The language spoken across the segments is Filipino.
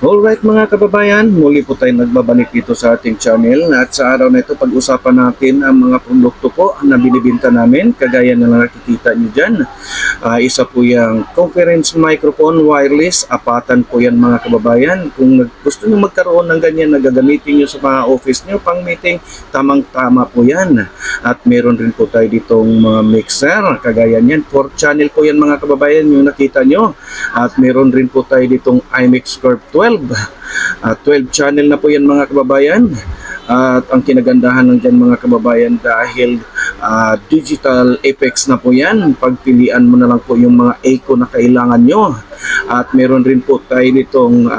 Alright mga kababayan, muli po tayo nagbabalik dito sa ating channel at sa araw na ito pag-usapan natin ang mga produkto po na binibinta namin kagaya na nakikita nyo dyan. Isa po yung conference microphone wireless, apatan po yan mga kababayan. Kung gusto nyo magkaroon ng ganyan na gagamitin nyo sa mga office nyo pang meeting, tamang-tama po yan. At meron rin po tayo ditong mga mixer, kagaya nyan, 4 channel po yan mga kababayan yung nakita nyo. At meron rin po tayo ditong iMix Curve 12. 12 channel na po yan mga kababayan. At ang kinagandahan ng dyan mga kababayan dahil digital effects na po yan. Pagpilian mo na lang po yung mga echo na kailangan nyo. At meron rin po tayo nitong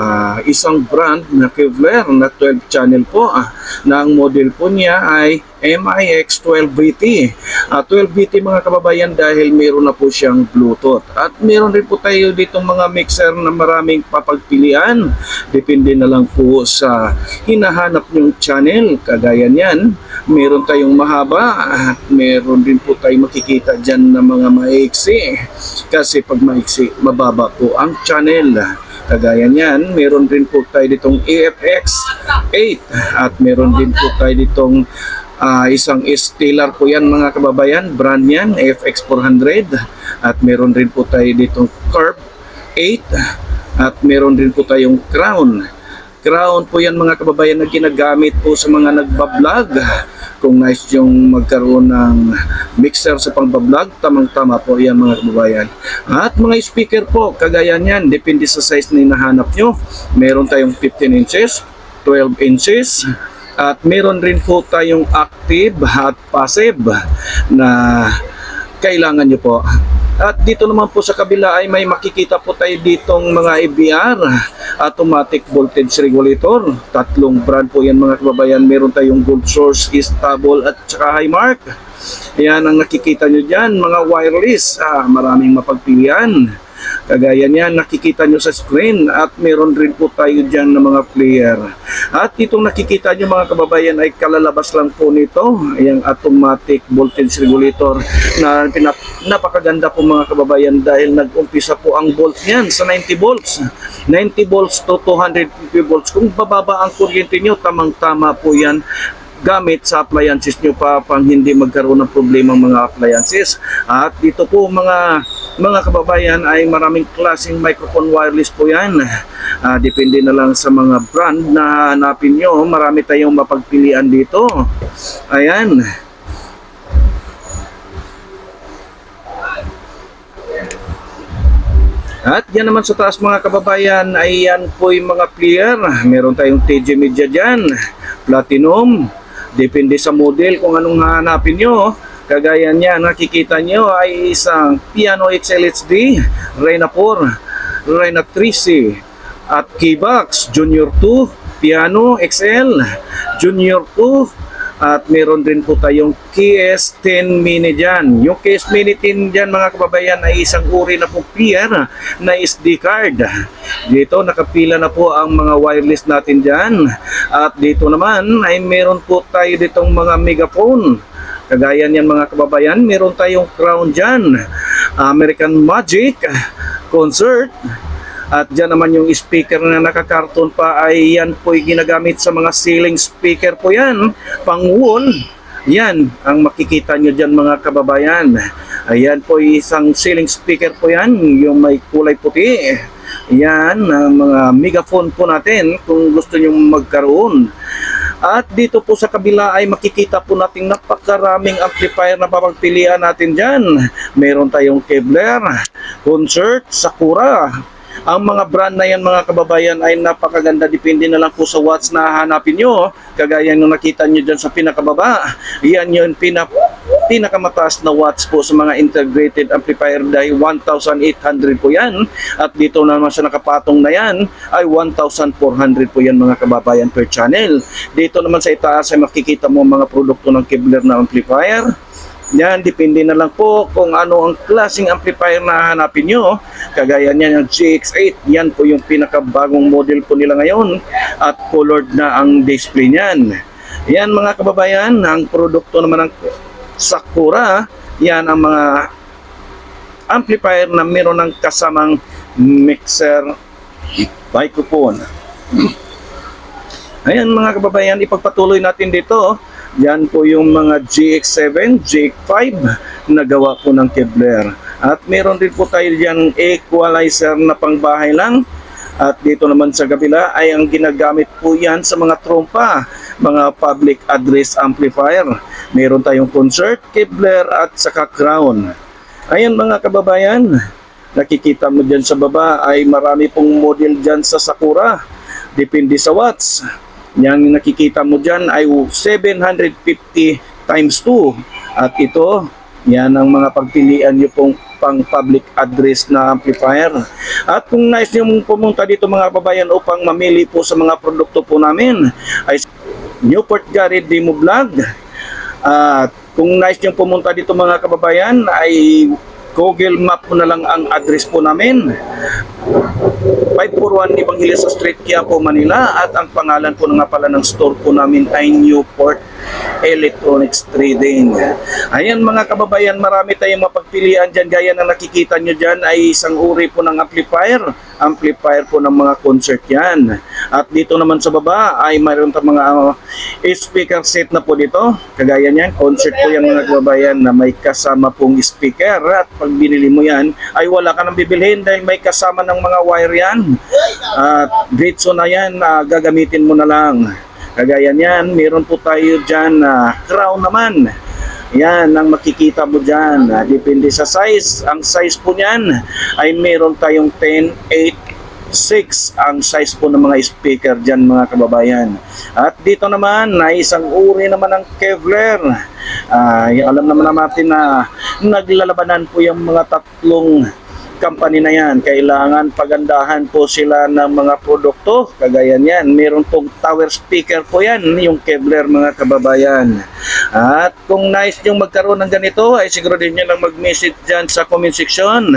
isang brand na Kevlar na 12 channel po na ang model po niya ay MIX 12BT. 12BT mga kababayan dahil meron na po siyang Bluetooth. At meron rin po tayo ditong mga mixer na maraming papagpilian. Depende na lang po sa hinahanap nyong channel. Kagaya niyan, meron tayong mahaba at meron din po tayong makikita dyan na mga maiksi. Kasi pag maiksi, mababa po ang channel. Kagaya niyan, meron din po tayo ditong EFX 8 at meron din po tayo ditong isang Stellar po yan mga kababayan, brand yan, FX 400 at meron rin po tayo ditong Curve 8 at meron din po tayong Crown po yan mga kababayan na ginagamit po sa mga nagbablog. Kung nice yung magkaroon ng mixer sa pangbablog, tamang-tama po yan mga kababayan. At mga speaker po, kagaya niyan, depende sa size na hinahanap nyo. Meron tayong 15 inches, 12 inches, at meron rin po tayong active at passive na kailangan nyo po. At dito naman po sa kabila ay may makikita po tayo ditong mga EBR, automatic voltage regulator. 3 brand po yan mga kababayan. Meron tayong Gold Source, Stable at saka Highmark. Yan ang nakikita nyo dyan, mga wireless. Maraming mapagpilian. Kagaya niyan, nakikita nyo sa screen at meron rin po tayo dyan ng mga player. At itong nakikita nyo mga kababayan ay kalalabas lang po nito, yung automatic voltage regulator na napakaganda po mga kababayan dahil nag-umpisa po ang volt niyan sa 90 volts. 90 volts to 250 volts. Kung bababa ang kuryente nyo, tamang-tama po yan gamit sa appliances nyo pa pang hindi magkaroon ng problema ng mga appliances. At dito po mga kababayan ay maraming klaseng microphone wireless po yan. Depende na lang sa mga brand na hanapin nyo. Marami tayong mapagpilian dito. Ayan. At yan naman sa taas mga kababayan ay yan po yung mga player. Meron tayong TG Media dyan, Platinum. Depende sa model kung anong hahanapin nyo. Kagaya niya, nakikita nyo ay isang Piano XLHD, Reyna 4, Reyna 3C, at Keybox Junior 2, Piano XL, Junior 2, at meron din po tayong KS10 Mini dyan. Yung KS Mini 10 dyan mga kababayan ay isang uri na po player na SD card. Dito nakapila na po ang mga wireless natin dyan. At dito naman ay meron po tayo ditong mga megaphone. Kagaya niyan mga kababayan, meron tayong Crown dyan, American Magic, Concert. At dyan naman yung speaker na nakakarton pa ay yan po ginagamit sa mga ceiling speaker po yan, pang wall. Yan ang makikita nyo dyan mga kababayan. Ayan po isang ceiling speaker po yan, yung may kulay puti. Yan ang mga megaphone po natin kung gusto nyo magkaroon. At dito po sa kabila ay makikita po natin napakaraming amplifier na papagpilian natin dyan. Meron tayong Kevlar, Concert, Sakura. Ang mga brand na yan mga kababayan ay napakaganda. Depende na lang po sa watts na hanapin nyo. Kagaya nung nakita nyo dyan sa pinakababa. Yan yung pinakamataas na watts po sa mga integrated amplifier dahil 1,800 po yan. At dito naman sa nakapatong na yan ay 1,400 po yan mga kababayan per channel. Dito naman sa itaas ay makikita mo mga produkto ng Kevlar na amplifier. Yan, depende na lang po kung ano ang klaseng amplifier na hanapin nyo. Kagaya niyan yung GX8, yan po yung pinakabagong model po nila ngayon. At colored na ang display niyan. Yan mga kababayan, ang produkto naman ng Sakura, yan ang mga amplifier na meron ng kasamang mixer microphone. Ayan mga kababayan, ipagpatuloy natin dito. Yan po yung mga GX7, GX5 na gawa po ng Kevlar. At meron din po tayo dyan equalizer na pangbahay lang. At dito naman sa kabila ay ang ginagamit po yan sa mga trompa, mga public address amplifier. Meron tayong concert, Kevlar at saka crown. Ayan mga kababayan, nakikita mo dyan sa baba ay marami pong model dyan sa Sakura. Depende sa watts. Yang nakikita mo dyan ay 750 times 2. At ito, yan ang mga pagpilian nyo pong pang public address na amplifier. At kung nais nyo pumunta dito mga kababayan upang mamili po sa mga produkto po namin, ay Newport Garage Demo Vlog. At kung nais nyo pumunta dito mga kababayan, ay Google Map po na lang ang address po namin. 541 Evangelista Street, Quiapo, Manila. At ang pangalan po nga pala ng store po namin ay Newport Electronics Trading. Ayan mga kababayan, marami tayong mapagpilian dyan. Gaya na nakikita nyo dyan ay isang uri po ng amplifier. Amplifier po ng mga concert yan. At dito naman sa baba ay mayroon tayong mga speaker set na po dito. Kagaya niyan, concert po yan mga kababayan na may kasama pong speaker. At pag binili mo yan ay wala ka nang bibilhin dahil may kasama ng mga wire yan. At diretso na yan, gagamitin mo na lang. Kagaya niyan, meron po tayo dyan na crown naman. Yan ang makikita mo dyan. Depende sa size. Ang size po niyan ay meron tayong 10, 8, 6 ang size po ng mga speaker dyan mga kababayan. At dito naman ay isang uri naman ng Kevlar. Alam naman natin na naglalabanan po yung mga tatlong company na yan. Kailangan pagandahan po sila ng mga produkto. Kagaya niyan, meron pong tower speaker po yan, yung Kevlar mga kababayan. At kung nais nyo magkaroon ng ganito, ay siguro din nyo lang mag-message dyan sa comment section.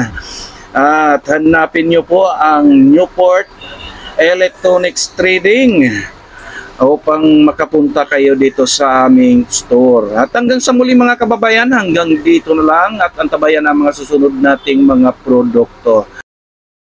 At hanapin nyo po ang Newport Electronics Trading upang makapunta kayo dito sa aming store. At hanggang sa muli mga kababayan, hanggang dito na lang at antabayan ang mga susunod nating mga produkto.